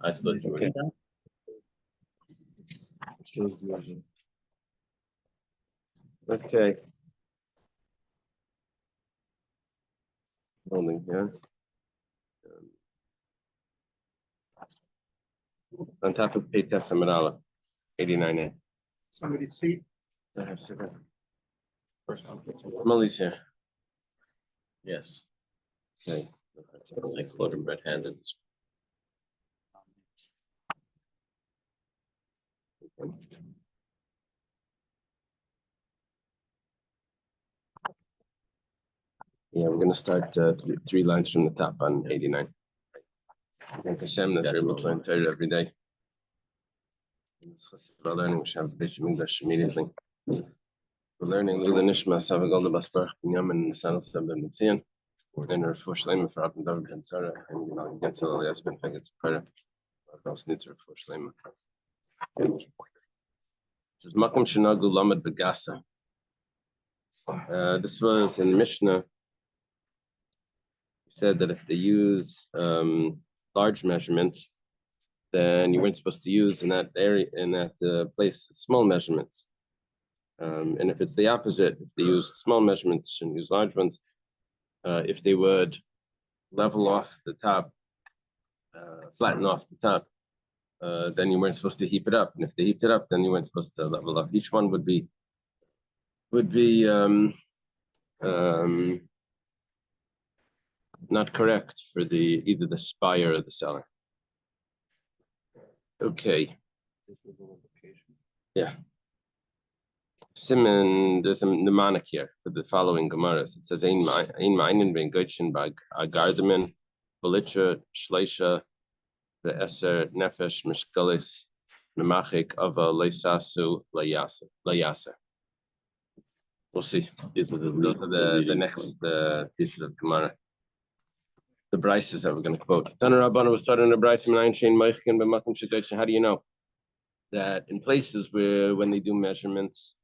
I thought you were. Okay. Okay. Holding here. On top of Pei Testamarala, 89A. Somebody see? First one. Molly's here. Yes. Okay. I caught him red-handed. Yeah, we're going to start three lines from the top on 89. Thank Hashem that we're able to learn Torah every day. We're learning, we should have the basic English immediately. We're learning Lula Nishma, Savagolda Basbar, Binyamin, Sanal Sabin, Mitzian. We're in our first line for Abin David and Sarah, and you know, against all the Aspen Faggots of Prayer. What else needs our first line? It says Makom Shinagu Lamed Begasa. This was in Mishnah. He said that if they use large measurements, then you weren't supposed to use in that area, in that place, small measurements. And if it's the opposite, if they use small measurements and use large ones, if they would level off the top, flatten off the top, then you weren't supposed to heap it up. And if they heaped it up, then you weren't supposed to level up. Each one would be not correct for either the buyer or the seller. Okay. Yeah. Simon, there's a mnemonic here for the following Gemaras. It says Ein Meinen Ben Goitchen by Gardaman, Belitra, Shleisha, the Eser, Nefesh, Mishkalis, Nemachik, Ava, Leisasu, Layasa. We'll see. These are the next pieces of Gemara. The Brises that we're going to quote. How do you know that in places where when they do measurements,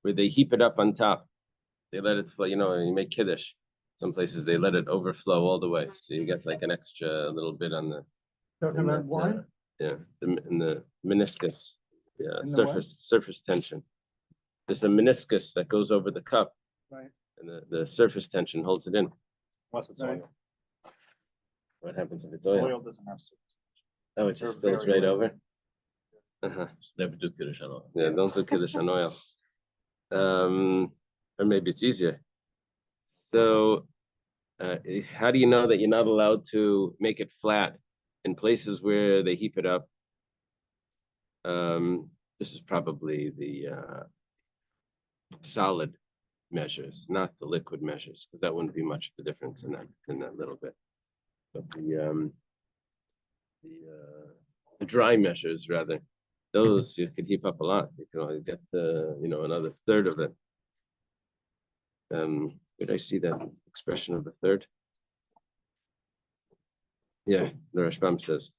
where they heap it up on top, they let it flow, you know, you make kiddush. Some places they let it overflow all the way. So you get like an extra little bit on the in the meniscus. Yeah, surface tension. There's a meniscus that goes over the cup. Right. And the surface tension holds it in. What's it oil? What happens if it's oil? Oil doesn't have surface tension. Oh, it just spills right over. Never do Kiddush on oil. Yeah, don't do Kiddush on oil. Or maybe it's easier. So, how do you know that you're not allowed to make it flat in places where they heap it up? This is probably the solid measures, not the liquid measures, because that wouldn't be much of a difference in that little bit. But the dry measures, rather, those you could heap up a lot. You can only get another third of it. Did I see that expression of a third? Yeah, the Rashbam says.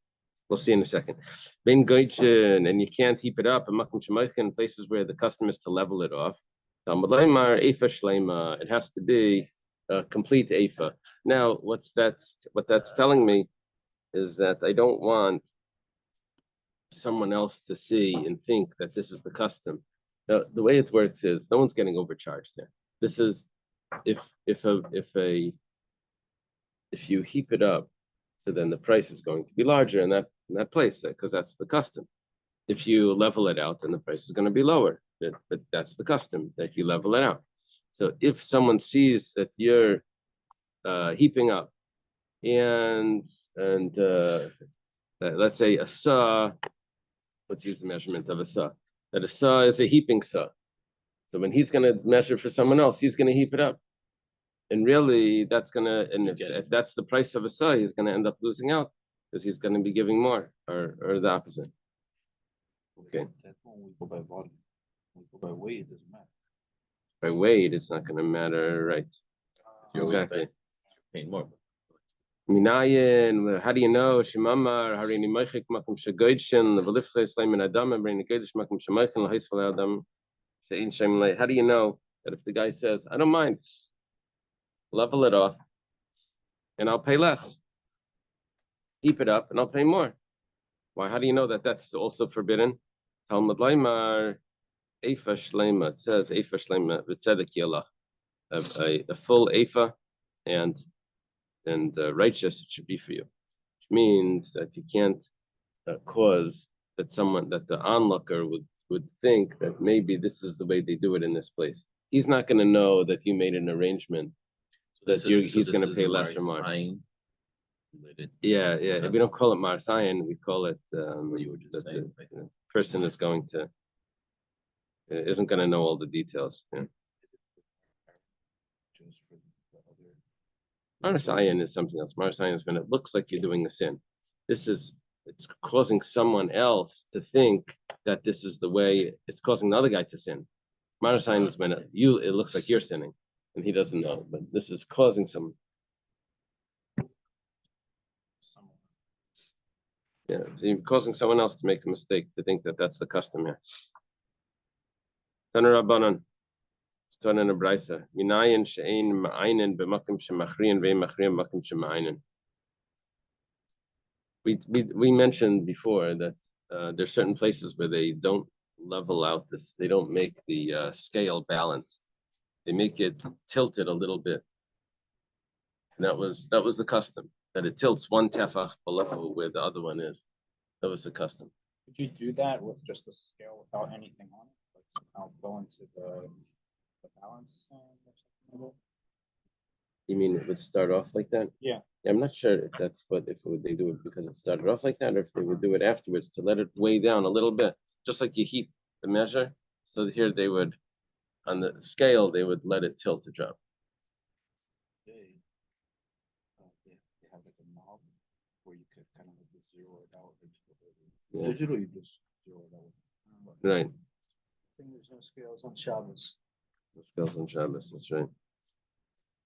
We'll see in a second. Ben Goitchen, and you can't heap it up in places where the custom is to level it off. It has to be a complete Eifa. Now, what that's telling me is that I don't want someone else to see and think that this is the custom. Now, the way it works is no one's getting overcharged there. This is if you heap it up, so then the price is going to be larger in that place because that's the custom. If you level it out, then the price is going to be lower. But that's the custom that you level it out. So if someone sees that you're heaping up, and let's say a saw, let's use the measurement of a saw. That a saw is a heaping saw. So when he's going to measure for someone else, he's going to heap it up. And really, that's going to, and if that's the price of a saw, he's going to end up losing out because he's going to be giving more or the opposite. Okay. That's when we go by volume. When we go by weight, it doesn't matter. By weight, it's not going to matter, right? Exactly. Paying more. Minayin, how do you know? Shemamar, harini meichik makum shagoidshin, levelifches leimin adam, and bring the gedish makum shemeichen lehisfal adam. How do you know that if the guy says, I don't mind, level it off, and I'll pay less. Keep it up, and I'll pay more. Why? How do you know that that's also forbidden? Talmud Laimar, Eifa Shlema. It says Eifa Shlema v'tzedek yalach. A full Eifa and righteous it should be for you, which means that you can't cause that the onlooker would think that maybe this is the way they do it in this place. He's not going to know that you made an arrangement that he's going to pay less or more. Yeah. We don't call it Marsayan, we call it you were just that saying, the person is going to isn't going to know all the details. Yeah. Just for the other. Marsayan is something else. Marsayan is when it looks like you're doing a sin. It's causing someone else to think that this is the way. It's causing the other guy to sin. Marsayan is when it looks like you're sinning and he doesn't know, but this is causing some. Yeah, so you're causing someone else to make a mistake to think that that's the custom here. Taner Rabbanan, Taner in a brisa. Minayin she'ein ma'aynen b'makim shemachriyan ve'machriyan makim shema'aynen. We mentioned before that there's certain places where they don't level out this. They don't make the scale balanced. They make it tilted a little bit. And that was the custom, that it tilts one tefach below where the other one is. That was the custom. Could you do that with just a scale without anything on it? Like somehow go into the balance or something like that? You mean it would start off like that? Yeah. I'm not sure if they do it because it started off like that, or if they would do it afterwards to let it weigh down a little bit, just like you heat the measure. So here they would, on the scale, they would let it tilt to drop. They have like a knob where you could kind of like zero it out. Yeah. Digital, you just zero it out. Right. I think there's no scales on Shabbos. The scales on Shabbos, that's right.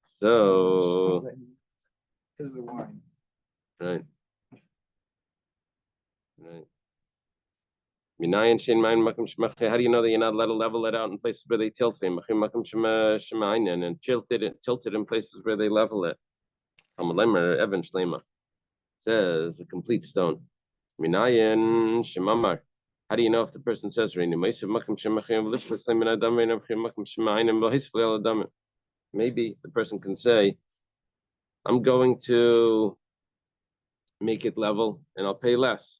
So, Because of the wine. right. How do you know that you're not allowed to level it out in places where they tilt it? And tilted in places where they level it. Evan Shlema says a complete stone. Shemamar. How do you know if the person says maybe the person can say, I'm going to make it level and I'll pay less.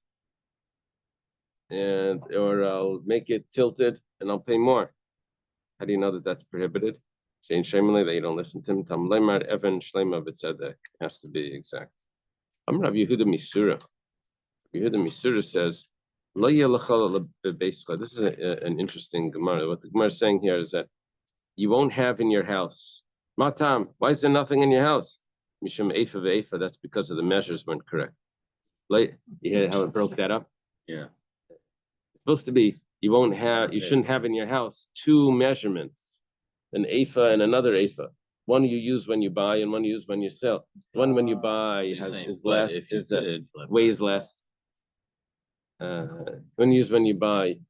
Or I'll make it tilted and I'll pay more. How do you know that that's prohibited? Shane Shemley, that you don't listen to him. Tam Lemar Evan Shlema B'Tzedek has to be exact. I'm Rav Yehuda Misura. Yehuda Misura says, basically, this is an interesting Gemara. What the Gemara is saying here is that you won't have in your house. Matam, why is there nothing in your house? Mishum Eifa ve'Eifa, that's because of the measures weren't correct. You hear how it broke that up? Yeah. It's supposed to be, you shouldn't have in your house two measurements, an Eifa and another Eifa. One you use when you buy and one you use when you sell. One when you buy weighs less. When you use when you buy,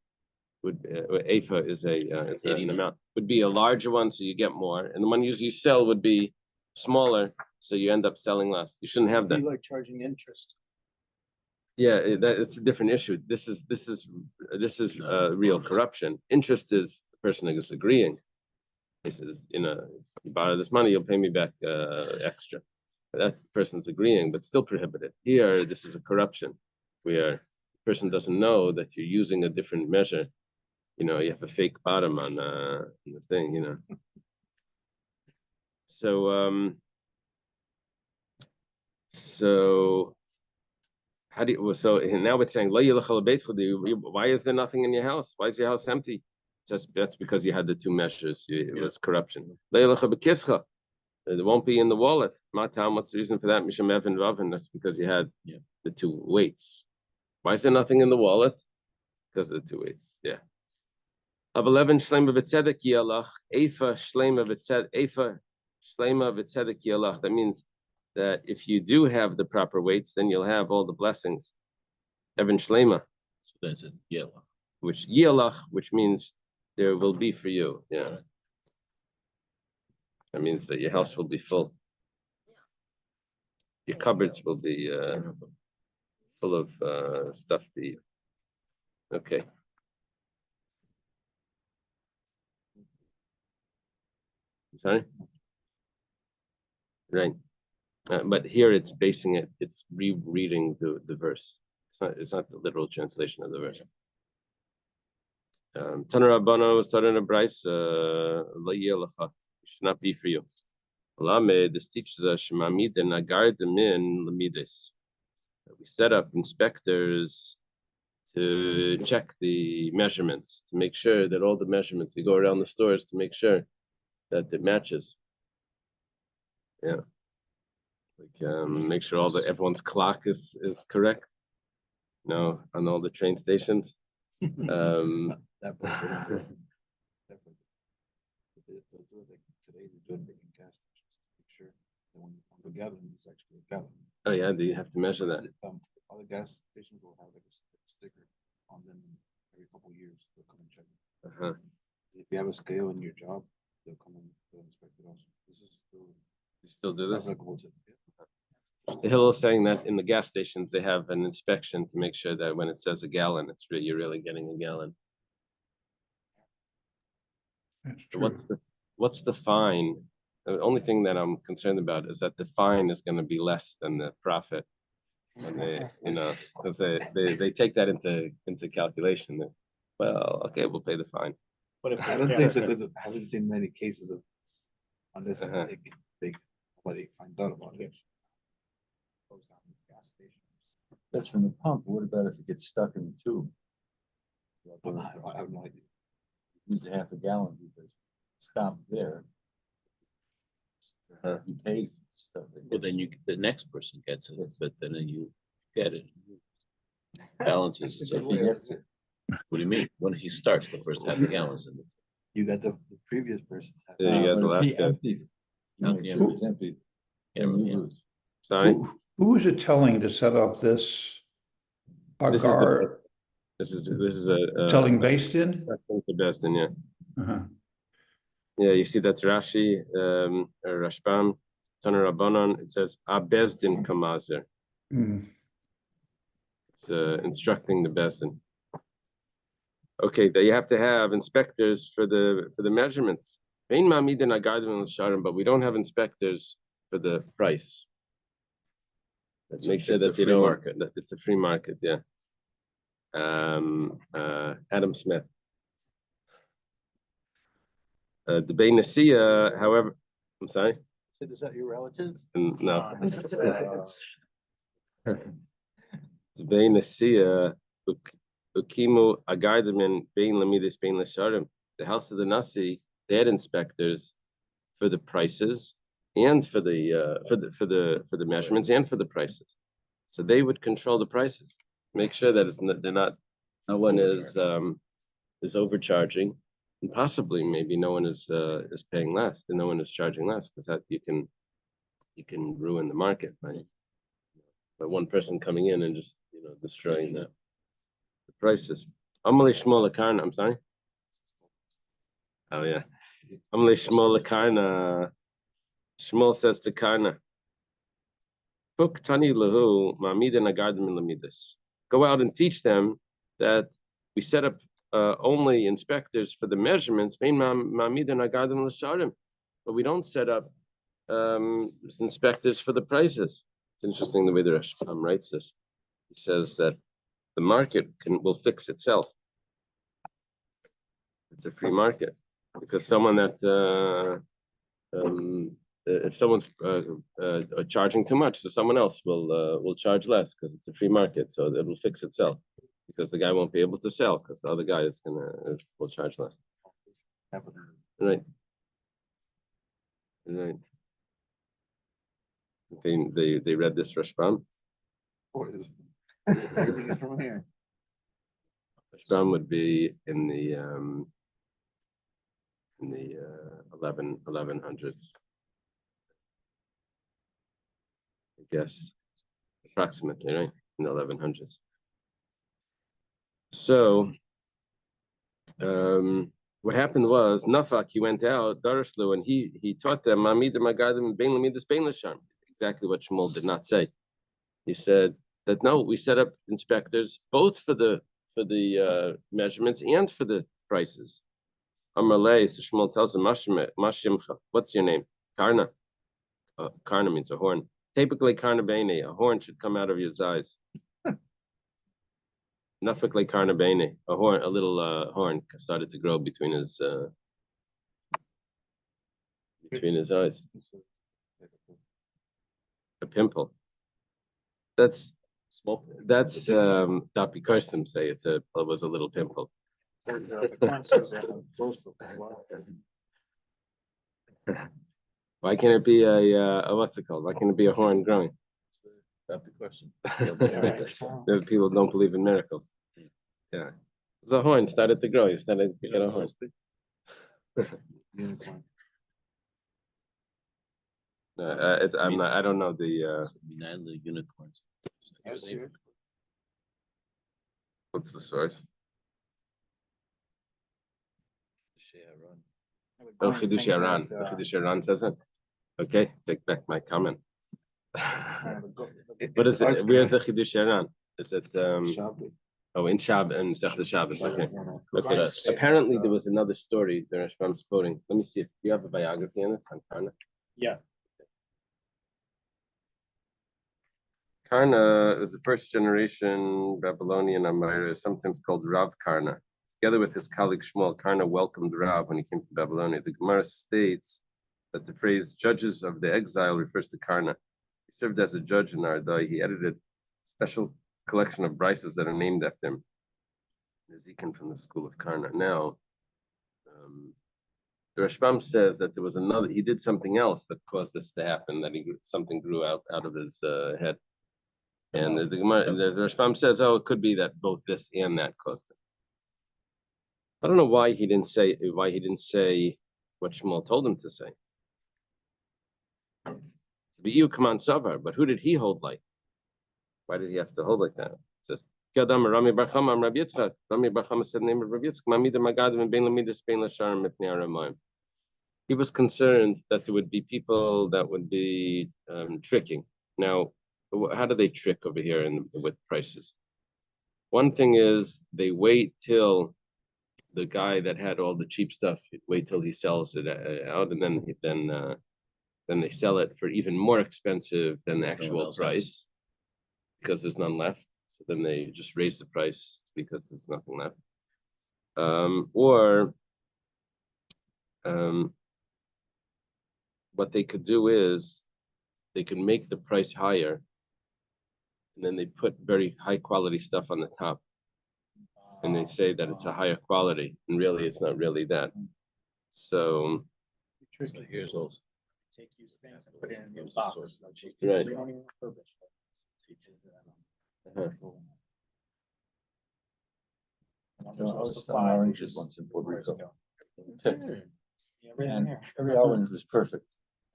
Eifa is an amount, would be a larger one, so you get more, and the one you sell would be smaller, so you end up selling less. You shouldn't have that. Be like charging interest. Yeah, it's a different issue. This is real corruption. Interest is the person is agreeing. He says, you borrow this money, you'll pay me back extra. That's the person's agreeing, but still prohibited. Here, this is a corruption where the person doesn't know that you're using a different measure. You have a fake bottom on the thing. So how do you? So now it's saying, why is there nothing in your house? Why is your house empty? That's because you had the two measures. It was corruption. It won't be in the wallet. Matam, what's the reason for that? Misham Evan Ravan. That's because you had the two weights. Why is there nothing in the wallet? Because of the two weights. Yeah. Avaleven Shlema v'Tzedek Yalach, Eifa Shlema v'Tzedek Yalach. That means that if you do have the proper weights, then you'll have all the blessings. Evan Shlema. So that's it. Yellow. Which means there will be for you. Yeah. That means that your house will be full. Your cupboards will be full of stuff to eat. Okay. Sorry? Right. But here it's basing it, it's rereading the verse. It's not the literal translation of the verse. Tanur Rabbana was taught in a Bryce, should not be for you. This teaches us Shemamid and Agar Demin Lamidis. We set up inspectors to check the measurements, to make sure that all the measurements, you go around the stores to make sure that it matches. Yeah. Like make sure everyone's clock is correct. No, on all the train stations. That part, they'll do it like today, they do it big in gas stations to make sure that when you pump a gallon, it's actually a gallon. Oh yeah, do you have to measure that? All the gas stations will have like a sticker on them every couple of years. They'll come and check it. If you have a scale in your job, they'll come and they'll inspect it also. This is still You still do this? applicable to Hill is saying that in the gas stations they have an inspection to make sure that when it says a gallon, you're really getting a gallon. That's So true. what's the fine? The only thing that I'm concerned about is that the fine is going to be less than the profit, and because they take that into calculation. Well, okay, we'll pay the fine. But if I don't think so because I haven't seen many cases of this unless nobody finds out about it. Goes down to gas stations. That's from the pump. What about if it gets stuck in the tube? I have no idea. Use a half a gallon because stop there. You pay for stuff. Well, then the next person gets it, but then you get it. Balances. So if he gets it. What do you mean? When he starts, the first half a gallon's in it. You got the previous person. Yeah, you got the last guy. It's empty. Yeah, Sorry, Who is it telling to set up this This is the- Agar this is a telling based in? I think the best in, yeah. Uh-huh. Yeah, you see that's Rashi, or Rashbam, Tanur Rabbanon. It says Abezdin Kamazer. Mm. It's instructing the Bezdin. Okay, that you have to have inspectors for the measurements. But we don't have inspectors for the price. Let's make sure that they don't. That it's a free market, yeah. Adam Smith. The Bein Nasiya, however, I'm sorry. Is that your relative? No. The Bein Nasiya, Ukimu Agardamin Bein Lamidis Bein Lasharim. The house of the Nasi, they had inspectors for the prices and for the measurements and for the prices. So they would control the prices, make sure that no one is overcharging, and possibly maybe no one is paying less, and no one is charging less, because that you can ruin the market by one person coming in and just destroying the prices. Amalei Shmuel Akarna, I'm sorry. Oh yeah, Amalei Shmuel Akarna. Shmuel says to Karna, go out and teach them that we set up only inspectors for the measurements, but we don't set up inspectors for the prices. It's interesting the way the Rashbam writes this. He says that the market will fix itself. It's a free market because someone that if someone's charging too much, so someone else will charge less because it's a free market, so it will fix itself because the guy won't be able to sell because the other guy will charge less. Right. Right. They read this Rashbam. Everything is from here. Rashbam would be in the 1100s. I guess, approximately, right? In the 1100s. So, what happened was, Nafak, he went out, Darslu, and he taught them, exactly what Shmuel did not say. He said that no, we set up inspectors both for the measurements and for the prices. Amalei, so Shmuel tells him, Mashimcha, what's your name? Karna. Karna means a horn. Typically, Karna Bene, a horn should come out of your eyes. Nafikli Karna Bene, a horn, a little horn started to grow between his eyes. A pimple. That's Dapi Karsim say it was a little pimple. Why can't it be a what's it called? Why can't it be a horn growing? That's the question. People don't believe in miracles. Yeah, the horn started to grow. You started to get a horn. I'm not. I don't know the. The unicorns. What's the source? Oh, Chidush Yaran. Chidush Yaran says it. Okay, take back my comment. What is it? Where's the Chidush Yaran? Is it oh, in Sech Shabbos? Okay. Okay. Apparently, there was another story the Rashbam's quoting. Let me see if you have a biography on this on Karna. Yeah. Karna is the first generation Babylonian Amira, sometimes called Rav Karna. Together with his colleague Shmuel, Karna welcomed Rav when he came to Babylonia. The Gemara states that the phrase "judges of the exile" refers to Karna. He served as a judge in Ardai. He edited a special collection of brises that are named after him. Nezikin from the school of Karna. Now, the Rashbam says that there was another. He did something else that caused this to happen. That something grew out of his head. And the Rashbam says, "Oh, it could be that both this and that caused it." I don't know why he didn't say what Shmuel told him to say. But who did he hold like? Why did he have to hold like that? It says, Rami Bar Chama said the name of Rabbi Yitzchak. He was concerned that there would be people that would be tricking. Now, how do they trick over here with prices? One thing is they wait till the guy that had all the cheap stuff, wait till he sells it out, and then they sell it for even more expensive than the actual price because there's none left. So then they just raise the price because there's nothing left. What they could do is they could make the price higher, and then they put very high quality stuff on the top. And they say that it's a higher quality, and really it's not really that. So here's also Take these things and put it in your box. Right. Some oranges once in Puerto Rico. And every orange was perfect.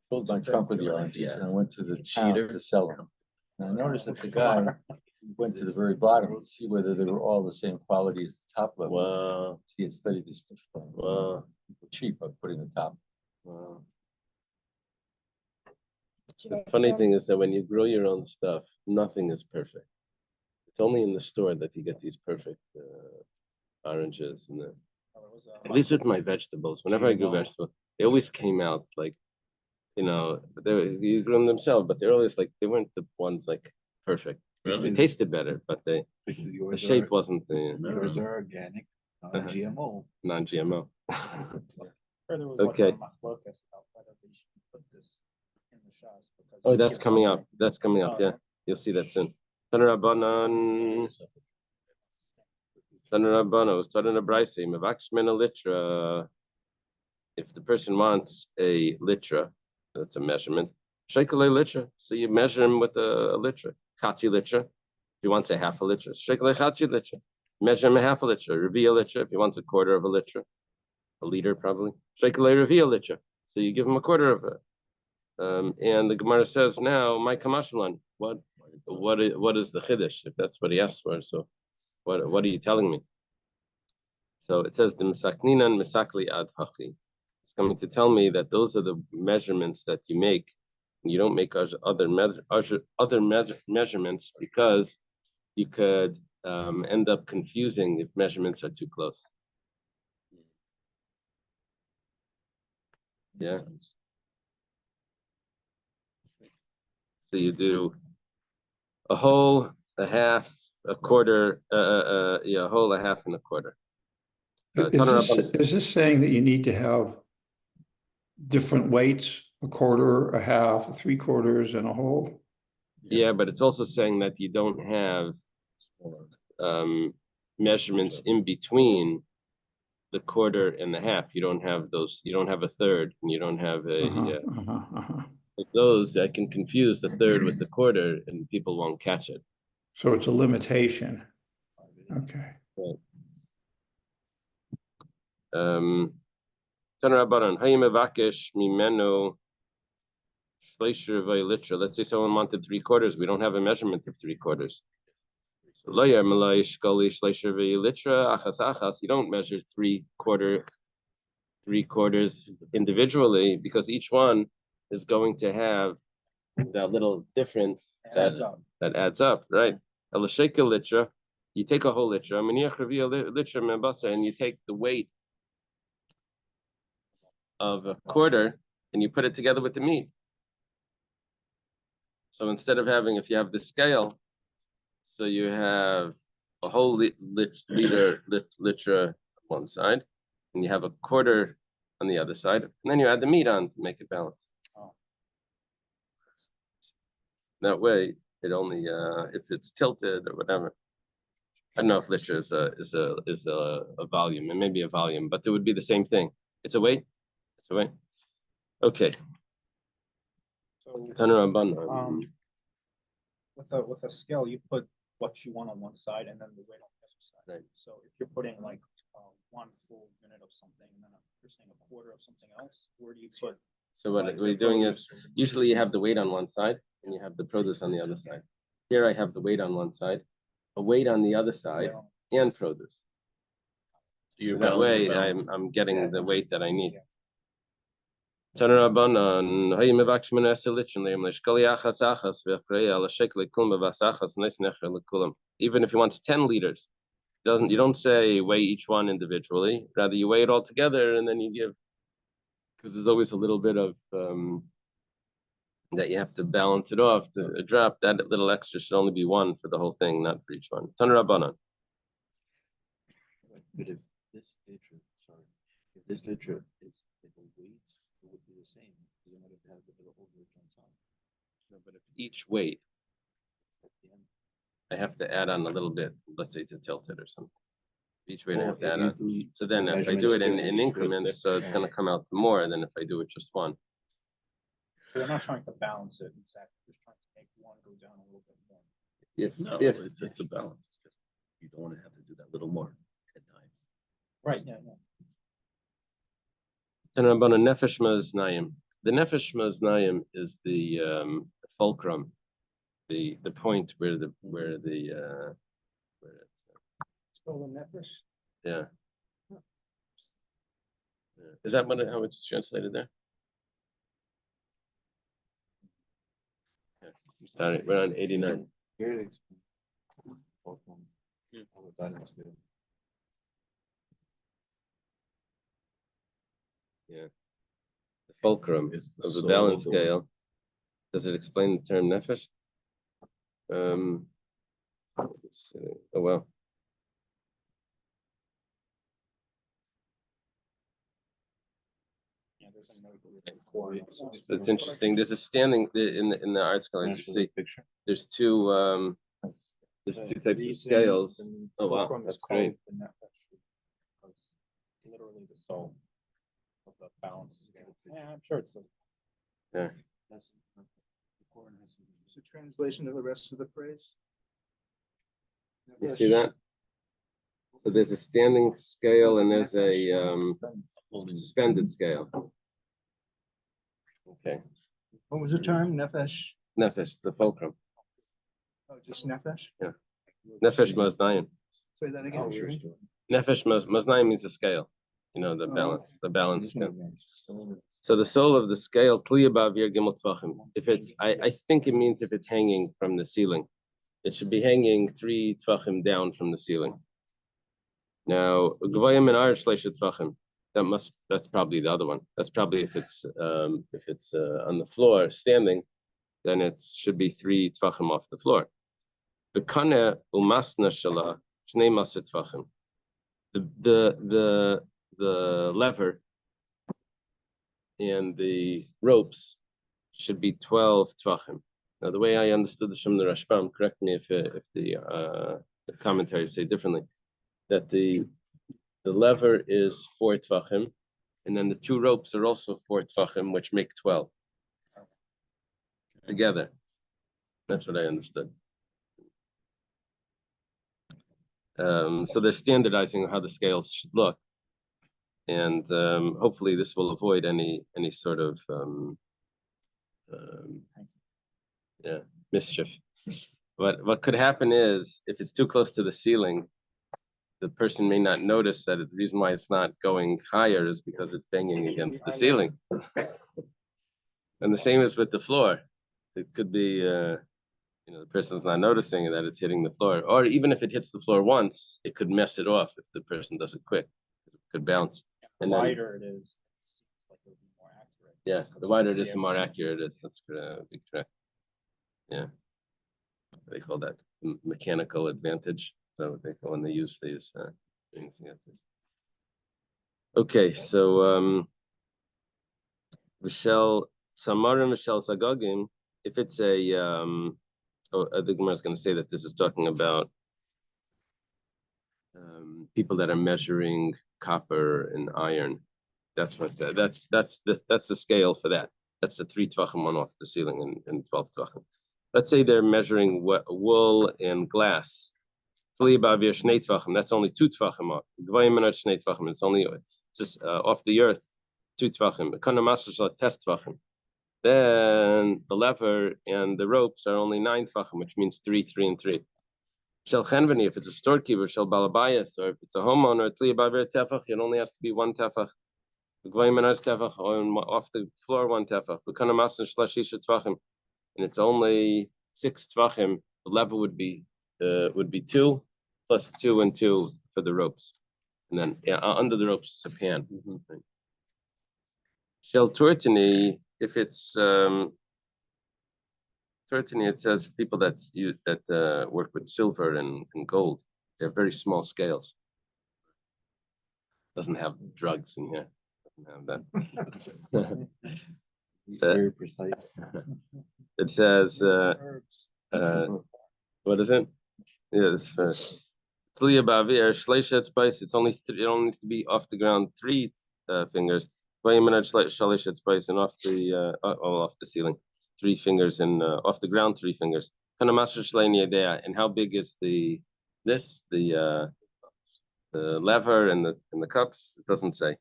Filled my trunk with the oranges, and I went to the town to sell them. And I noticed that the guy went to the very bottom to see whether they were all the same quality as the top level. wow, He had studied this before. wow, Cheap, I put in the top. wow. The funny thing is that when you grow your own stuff, nothing is perfect. It's only in the store that you get these perfect oranges. And at least with my vegetables, whenever I grew vegetables, they always came out like, you grew them themselves, but they're always like, they weren't the ones like perfect. Really? They tasted better, but the shape wasn't the Yours are organic, non-GMO. non-GMO. Okay. Oh, that's coming up. That's coming up. Yeah, you'll see that soon. Tanarabanan. Tanarabano. Starting a brayse. Mevaksh min a litra. If the person wants a litra, that's a measurement. Shekel a litra. So you measure him with a litra. Chatzi litra. If he wants a half a litra. Shekel a chatzi litra. Measure him a half a litra. Revi a litra. If he wants a quarter of a litra. A liter probably. Shekel a revi a litra. So you give him a quarter of it. And the Gemara says now, my kamashlan, what is the chiddush if that's what he asked for? So, what are you telling me? So it says the misakninan misakli ad haki. It's coming to tell me that those are the measurements that you make. You don't make other measurements because you could end up confusing if measurements are too close. Yeah. So you do a whole, a half, a quarter, yeah, a whole, a half, and a quarter. Is this saying that you need to have different weights, a quarter, a half, 3/4, and a whole? Yeah, but it's also saying that you don't have measurements in between the quarter and the half. You don't have those, you don't have a third, and you don't have a like those that can confuse the third with the quarter, and people won't catch it. So it's a limitation. Okay. Right. Let's say someone wanted 3/4. We don't have a measurement of 3/4. You don't measure 3/4 individually, because each one is going to have that little difference that adds up, right? You take a whole litra, and you take the weight of a quarter and you put it together with the meat. So instead of having, if you have the scale, so you have a whole litra on one side, and you have a quarter on the other side, and then you add the meat on to make it balance. That way, it only if it's tilted or whatever. I don't know if litra is a volume. It may be a volume, but it would be the same thing. It's a weight. It's a weight. Okay. So with a scale, you put what you want on one side and then the weight on the other side. Right. So if you're putting like one full unit of something and then you're saying a quarter of something else, where do you put? So what you're doing is, usually you have the weight on one side and you have the produce on the other side. Here I have the weight on one side, a weight on the other side, and produce. So that way I'm getting the weight that I need. Even if he wants 10 liters, you don't say weigh each one individually, rather you weigh it all together and then you give, because there's always a little bit of that you have to balance it off to drop. That little extra should only be one for the whole thing, not for each one. But if this litra, if this litra is the weights, it would be the same. You might have to have the whole litra on top. No, but if each weight, I have to add on a little bit, let's say to tilt it or something. Each weight I have to add on. So then if I do it in increments, so it's going to come out more than if I do it just one. So they're not trying to balance it exactly, just trying to make one go down a little bit more. If It's a balance. You don't want to have to do that little more at times. Right, yeah. The nefesh maznayim. The nefesh maznayim is the fulcrum, the point where nefesh? yeah. Is that how it's translated there? Sorry, we're on 89. Here it is. All the balance scale. Yeah. The fulcrum It's the of the soul balance of the scale. Does it explain the term nefesh? Let's see. Oh well. So it's interesting. There's a standing in the art school. You see, there's two types of scales. Oh wow, that's great. Literally the soul of the balance. Yeah, I'm sure it's. Yeah. It's a translation of the rest of the phrase. You see that? So there's a standing scale and there's a suspended scale. Okay. What was the term? Nefesh? Nefesh, the fulcrum. Oh, just nefesh? Yeah. Nefesh maznayim. Say that again. Nefesh maznayim means a scale. You know, the balance scale. So the soul of the scale, if it's, I think it means if it's hanging from the ceiling. it should be hanging 3 tvachim down from the ceiling. Now, gvayim and arch tvachim. That's probably the other one. That's probably if it's on the floor standing, then it should be 3 tvachim off the floor. The kana umasna shala shnei masa tvachim. The lever and the ropes should be 12 tvachim. Now, the way I understood the Shemna Rashbam, correct me if the commentaries say differently, that the lever is 4 tvachim, and then the 2 ropes are also 4 tvachim, which make 12 together. That's what I understood. So they're standardizing how the scales should look, and hopefully this will avoid any sort of mischief. But what could happen is, if it's too close to the ceiling, the person may not notice that the reason why it's not going higher is because it's banging against the ceiling. And the same is with the floor. It could be, the person's not noticing that it's hitting the floor. Or even if it hits the floor once, it could mess it off if the person does it quick. It could bounce. The wider it is, it seems like it would be more accurate. Yeah, the wider it is, the more accurate it is. That's gonna be correct. Yeah. They call that mechanical advantage. That's what they call when they use these things. Okay, so Michelle Samarim, Michelle Sagogim, if it's a the Gemara is going to say that this is talking about people that are measuring copper and iron. That's what that's the scale for that. That's the 3 tvachim one off the ceiling and 12 tvachim. Let's say they're measuring wool and glass. That's only 2 tvachim off. It's only just off the earth, 2 tvachim. Test tvachim. Then the lever and the ropes are only 9 tvachim, which means 3, 3, and 3. Shel chenveni, if it's a storekeeper, shel balabayas, or if it's a homeowner, it only has to be 1 tefach. Off the floor 1 tefach. And it's only 6 tvachim. The level would be 2 plus 2 and 2 for the ropes, and then under the ropes it's a pan. Shel turtini, if it's turtini, it says people that work with silver and gold. They have very small scales. Doesn't have drugs in here. Doesn't have that. Very precise. It says, what is it? Yeah, it's first. It's only it only needs to be off the ground 3 fingers. And off the ceiling 3 fingers, and off the ground 3 fingers. And how big is the lever and the cups? It doesn't say.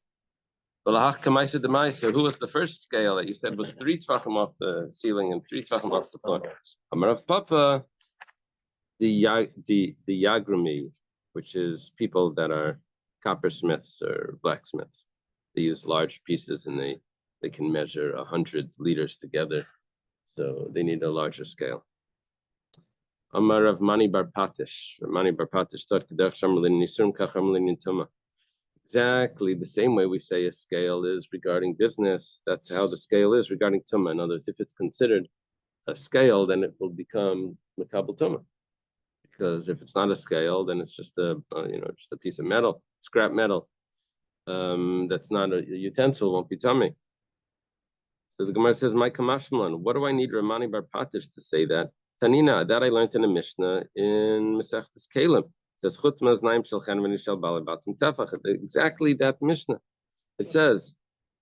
Who was the first scale that you said was 3 tvachim off the ceiling and 3 tvachim off the floor? Amarav Papa, the yagrami, which is people that are coppersmiths or blacksmiths. They use large pieces and they can measure 100 liters together, so they need a larger scale. Amarav Mani Bar Patish, Mani Bar Patish, exactly the same way we say a scale is regarding business. That's how the scale is regarding tumah. In other words, if it's considered a scale, then it will become makabel tumah. Because if it's not a scale, then it's just a piece of metal, scrap metal. That's not a utensil, won't be tummy. So the Gemara says, "My kamashmalan, what do I need Ramani Bar Patish to say that?" Tanina, that I learned in a Mishnah in Masechtas Kalim. Says exactly that Mishnah. It says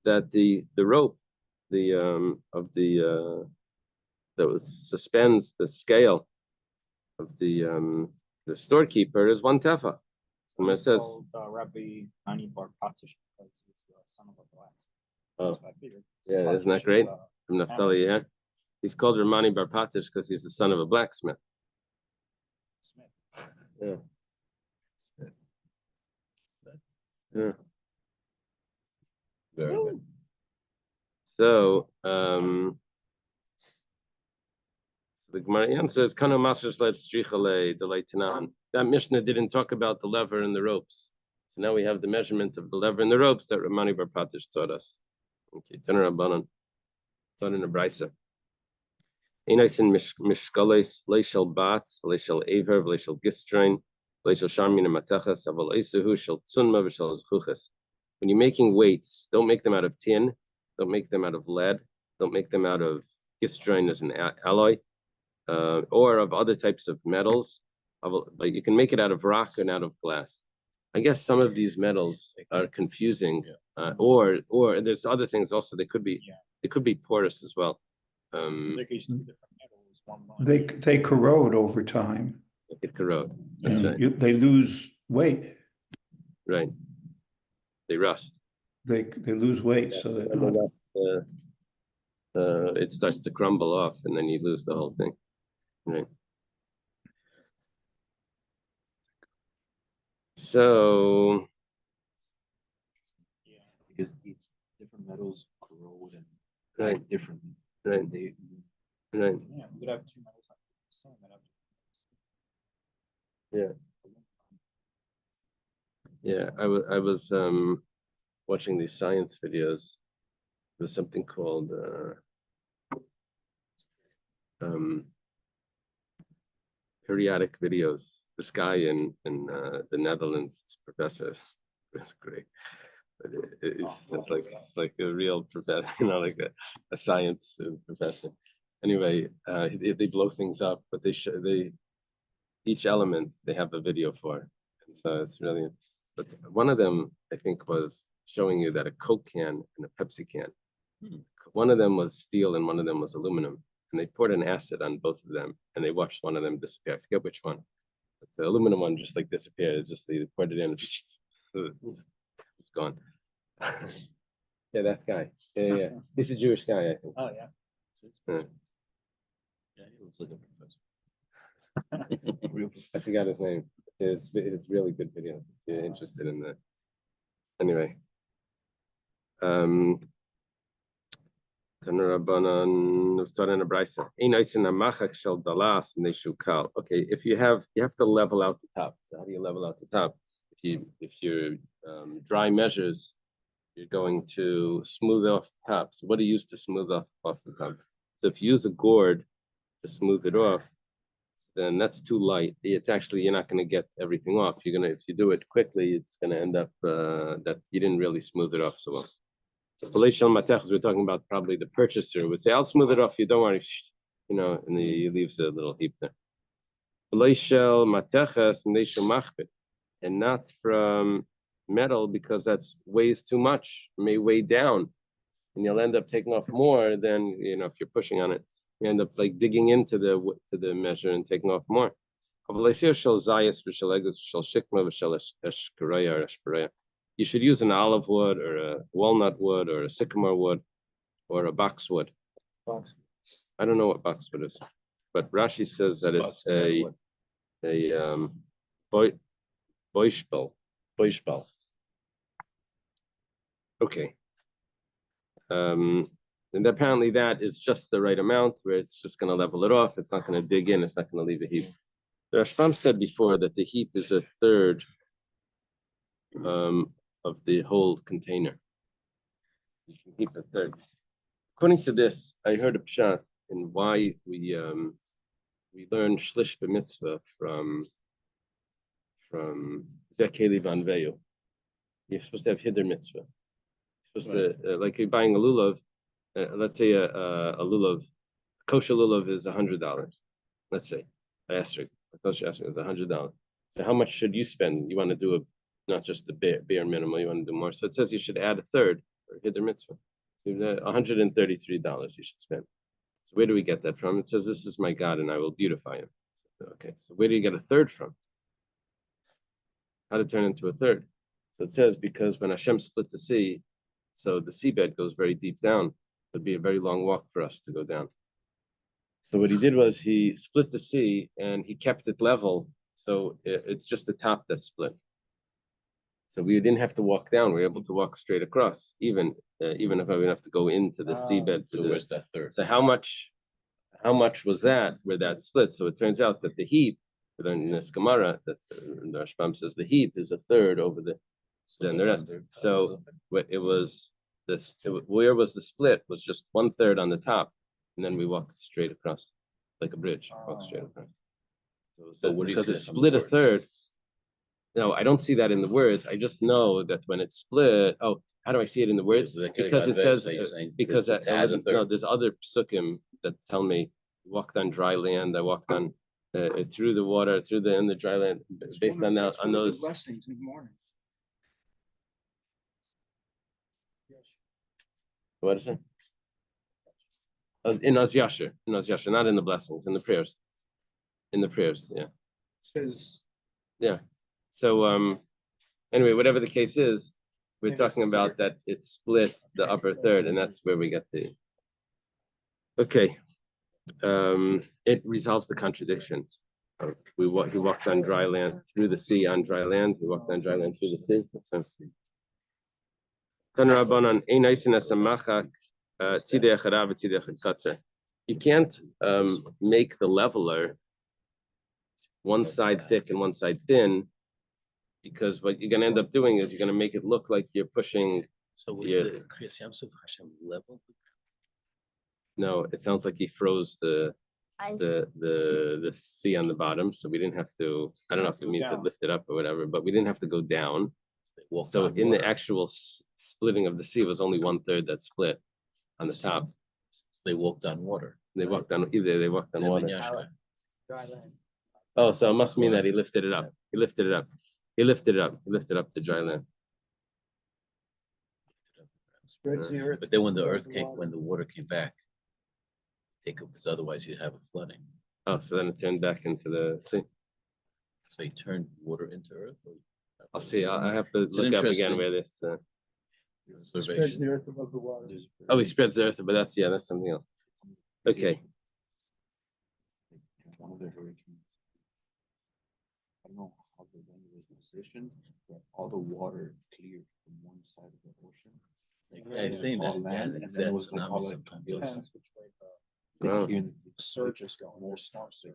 that the rope, that suspends the scale of the storekeeper is 1 tefach. And it says Rabbi Ani Bar Patish because he's the son of a black. Oh, yeah, isn't that great? From Naphtali, yeah. He's called Ramani Bar Patish because he's the son of a blacksmith. Yeah. Yeah. Very good. So The Gemara answers, "Kana masers let strichale the leitanan." That Mishnah didn't talk about the lever and the ropes. So now we have the measurement of the lever and the ropes that Ramani Bar Patish taught us. Okay, Taner Rabbanan, taught in the Brisa. Einaisin mishkales leishel bat, leishel aver, leishel gistrain, leishel sharmin and matachas, aval eisuhu shel tsunma v'shel zchuches. When you're making weights, don't make them out of tin, don't make them out of lead, don't make them out of gistrain as an alloy, or of other types of metals. But you can make it out of rock and out of glass. I guess some of these metals are confusing, or there's other things also. They could be porous as well. They corrode over time. They could corrode. That's And right. they lose weight. Right. They rust. They lose weight, so that it starts to crumble off, and then you lose the whole thing. Right. So Because each different metals corrode and Right. act differently. Right. They, right. Yeah, we could have two metals that are the same, that have Yeah, I was watching these science videos. There's something called periodic videos. This guy in the Netherlands, this professor, is great. But it's like a real professor, like a science professor. Anyway, they blow things up, but they each element they have a video for, and so it's really. But one of them I think was showing you that a Coke can and a Pepsi can. One of them was steel and one of them was aluminum, and they poured an acid on both of them, and they watched one of them disappear. I forget which one. But the aluminum one just like disappeared. Just they poured it in, it's gone. Yeah, that guy. Yeah. He's a Jewish guy, I think. Oh, yeah. Yeah, he looks like a professor. I forgot his name. It's really good videos if you're interested in that. Anyway. Okay, if you have to level out the top. So how do you level out the top? If you're dry measures, you're going to smooth off the top. So what do you use to smooth off the top? So if you use a gourd to smooth it off, then that's too light. It's actually, you're not going to get everything off. If you do it quickly, it's going to end up that you didn't really smooth it off so well. Palatial matech, we're talking about probably the purchaser would say, I'll smooth it off, you don't worry, and he leaves a little heap there. Palatial mateches, and not from metal because that's weighs too much, it may weigh down, and you'll end up taking off more than, if you're pushing on it, you end up like digging into the measure and taking off more. You should use an olive wood or a walnut wood or a sycamore wood or a boxwood. I don't know what boxwood is, but Rashi says that it's a boishbel. Okay. And apparently that is just the right amount where it's just going to level it off. It's not going to dig in. It's not going to leave a heap. The Rashbam said before that the heap is a third of the whole container. You can keep a third. According to this, I heard a pshat in why we learn shlish b'mitzvah from Zekeli Van Veyu. You're supposed to have hiddur mitzvah. You're supposed to like you're buying a lulav. Let's say a lulav, kosher lulav is $100. Let's say I asked her, kosher asked me it was $100. So how much should you spend? You want to do not just the bare minimum, you want to do more. So it says you should add a third or hiddur mitzvah. So $133 you should spend. So where do we get that from? It says, this is my God and I will beautify him. Okay, so where do you get a third from? How to turn into a third? So it says, because when Hashem split the sea, so the seabed goes very deep down. It'd be a very long walk for us to go down. So what he did was he split the sea and he kept it level. So it's just the top that's split. So we didn't have to walk down. We were able to walk straight across, even if I would have to go into the seabed. So where's that third? So how much how much was that where that split? So it turns out that the heap, in this Gemara, that the Rashbam says the heap is a third over than the rest. So it was this. Where was the split? Was just 1/3 on the top, and then we walked straight across, like a bridge. Walked straight across. So what do you because see it that from split the a words? third. No, I don't see that in the words. I just know that when it split. Oh, how do I see it in the words? Because it says because no, there's other psukim that tell me walked on dry land. I walked on through the water, through the in the dry land, based on that on those. Blessings in the morning. What is it? In Oz Yasher, not in the blessings, in the prayers. In the prayers, yeah. Says. Yeah. So anyway, whatever the case is, we're talking about that it split the upper third, and that's where we get the. Okay. It resolves the contradiction. He walked on dry land through the sea on dry land. He walked on dry land through the sea. So. You can't make the leveler one side thick and one side thin, because what you're going to end up doing is you're going to make it look like you're pushing. So with the Kriyas Yamsuf, Hashem level. No, it sounds like he froze the sea on the bottom, so we didn't have to. I don't know if it means it lifted up or whatever, but we didn't have to go down. So in the actual splitting of the sea was only 1/3 that split on the top. They walked on water. They walked on either. They walked on water. Dry land. Oh, so it must mean that he lifted it up. He lifted it up. He lifted it up. He lifted up the dry land. Spreads the earth. But then when the water came back, take it, because otherwise you'd have a flooding. Oh, so then it turned back into the sea. So he turned water into earth. I'll see. I have to look up again where this. Spreads the earth above the water. Oh, he spreads the earth, but that's something else. Okay. One of the hurricanes. I don't know how the wind was positioned, but all the water cleared from one side of the ocean. I've seen that. Land, Yeah, and then it was like tsunami all like sometimes. Depends which way Wow. the surge is going. More storm surge.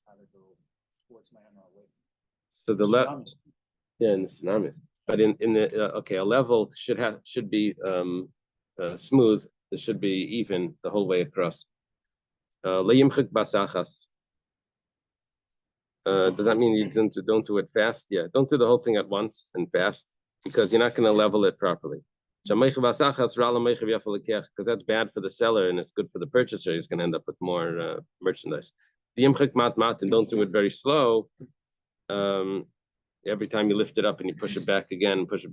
How to go towards land or away. So the in the tsunamis, but in the okay, a level should be smooth. It should be even the whole way across. Does that mean you don't do it fast? Yeah, don't do the whole thing at once and fast, because you're not going to level it properly. Because that's bad for the seller and it's good for the purchaser. He's going to end up with more merchandise. And don't do it very slow. Every time you lift it up and you push it back again, because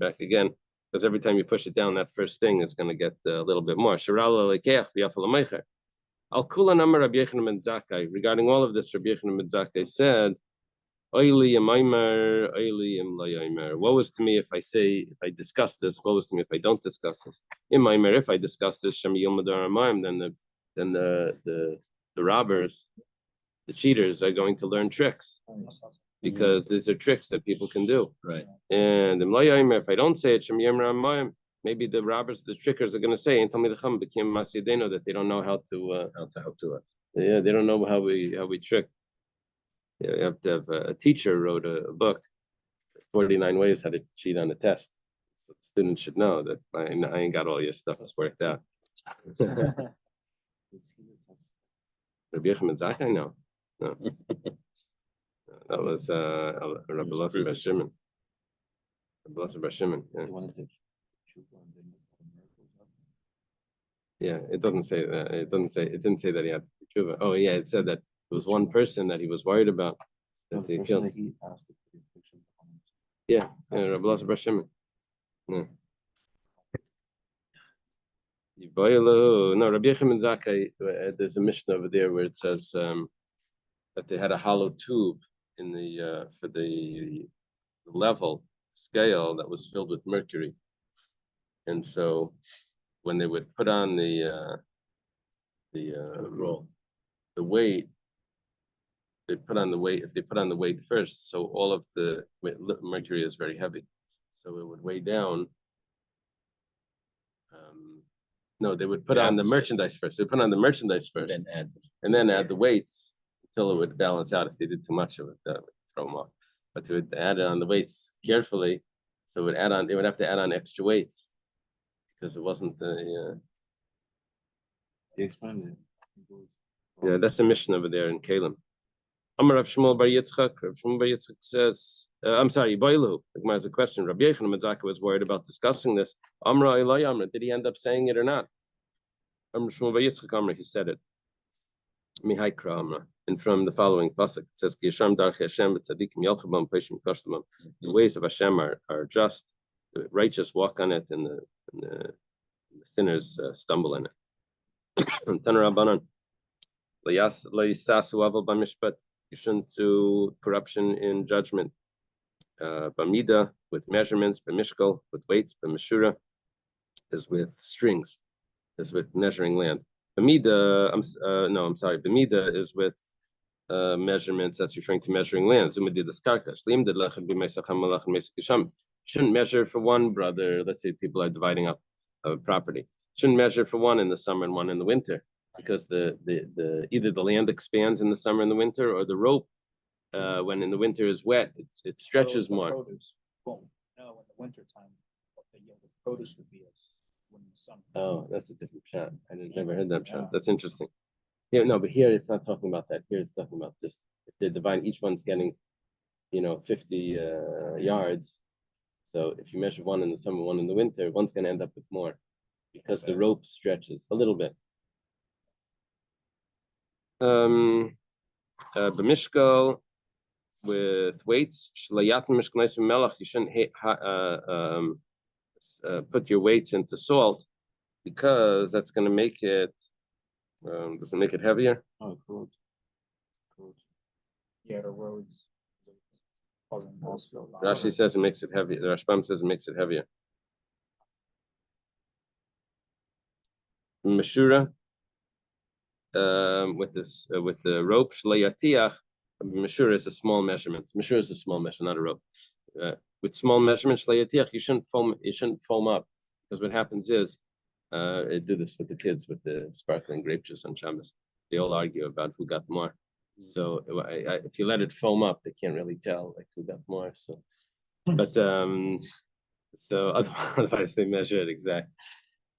every time you push it down, that first thing is going to get a little bit more. Regarding all of this, Rabbi Yochanan ben Zakkai said, woe is to me if I discuss this, woe is to me if I don't discuss this. If I discuss this, then the robbers, the cheaters are going to learn tricks, because these are tricks that people can do. Right. And if I don't say it, maybe the robbers, the trickers are going to say, and tell me that they don't know how to do it. Yeah, they don't know how we trick. Yeah, you have to have a teacher wrote a book, 49 ways how to cheat on a test. So the students should know that I ain't got all your stuff worked out. Rabbi Yochanan ben Zakkai, no. That was Rabbi Elazar bar Shimon. Rabbi Elazar bar Shimon. Yeah, it doesn't say that. It didn't say that he had tshuva. Oh yeah, it said that there was one person that he was worried about that they killed. Yeah, Rabbi Elazar bar Shimon. Yeah. No, Rabbi Yochanan ben Zakkai, there's a mission over there where it says that they had a hollow tube in the for the level scale that was filled with mercury, and so when they would put on the weight, they put on the weight. If they put on the weight first, so all of the mercury is very heavy, so it would weigh down. No, they would put The on the opposite. merchandise first. They put on the merchandise first, Then add. and then add the weights until it would balance out. If they did too much of it, that would throw them off. But they would add it on the weights carefully. So it would add on. They would have to add on extra weights because it wasn't the. He explained it. He goes, Yeah, that's the mission over there in Kalim. Amar Rav Shmuel Bar Yitzchak. Rav Shmuel Bar Yitzchak says, I'm sorry, Boilu. There's a question. Rabbi Yechon Medzaka was worried about discussing this. Amra Eloi Amra. Did he end up saying it or not? Amar Shmuel Bar Yitzchak Amra. He said it. Mihaikra Amra. And from the following pasuk, it says, Ki Yisham Darchei Hashem B'Tzadikim Yalchabam Peshim Kashtamam. The ways of Hashem are just. The righteous walk on it, and the sinners stumble in it. Tanar Rabbanan. Layisasu Aval B'Mishpat. You shouldn't do corruption in judgment. Bamida with measurements, b'mishkal with weights, b'meshura is with strings, is with measuring land. Bamida, I'm sorry, Bamida is with measurements. That's referring to measuring land. Shouldn't measure for one brother. Let's say people are dividing up a property. Shouldn't measure for one in the summer and one in the winter, because the either the land expands in the summer and the winter, or the rope when in the winter is wet, it stretches So the more. produce won't. No, in the winter time, what the yield of produce would be is when the sun. Oh, that's a different shot. I never heard that shot. Yeah. That's interesting. Here, no, but here it's not talking about that. Here it's talking about just if they're dividing, each one's getting, 50 yards. So if you measure one in the summer, one in the winter, one's going to end up with more because the rope stretches a little bit. B'mishkal with weights, shlayat mishkanais melach. You shouldn't put your weights into salt, because that's going to make it. Does it make it heavier? oh, corrode. Yeah, the roads. Also, Rashi says it makes it heavier. The Rashbam says it makes it heavier. Meshura with the rope, shlayatiach. Meshura is a small measurement. Meshura is a small measurement, not a rope. With small measurements, shlayatiach, you shouldn't foam up, because what happens is, I do this with the kids with the sparkling grape juice on Shabbos. They all argue about who got more. So if you let it foam up, they can't really tell like who got more. So, but so otherwise they measure it exact.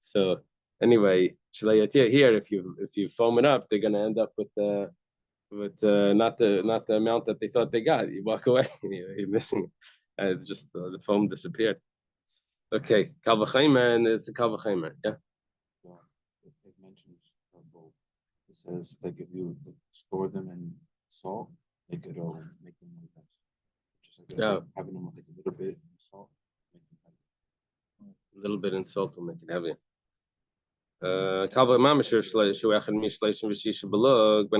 So anyway, here, if you foam it up, they're gonna end up with not the amount that they thought they got. You walk away, you're missing it. And just the foam disappeared. Okay, Kal V'Chomer, and it's a Kal V'Chomer, yeah. It mentions both. It says like if you store them in salt, it could make them more dense. Just like Yeah. having them with like a little bit in salt, make them heavy. A little bit in salt will make it heavier. When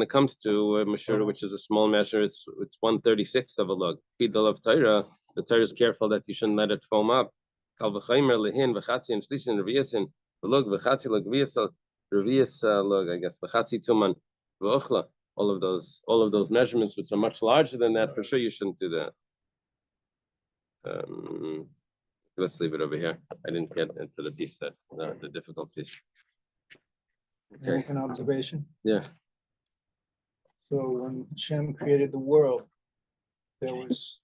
it comes to a mashura, which is a small measure, it's 1/36 of a lug. Pidal of Torah, the Torah is careful that you shouldn't let it foam up. Kal v'chaymer lehin v'chatzi and shlishin reviyasin v'lug v'chatzi lug reviyas lug, I guess v'chatzi tuman v'ochla. All of those measurements, which are much larger than that, for sure you shouldn't do that. Let's leave it over here. I didn't get into the piece that the difficult piece. Okay. Make an observation. Yeah. So when Hashem created the world, there was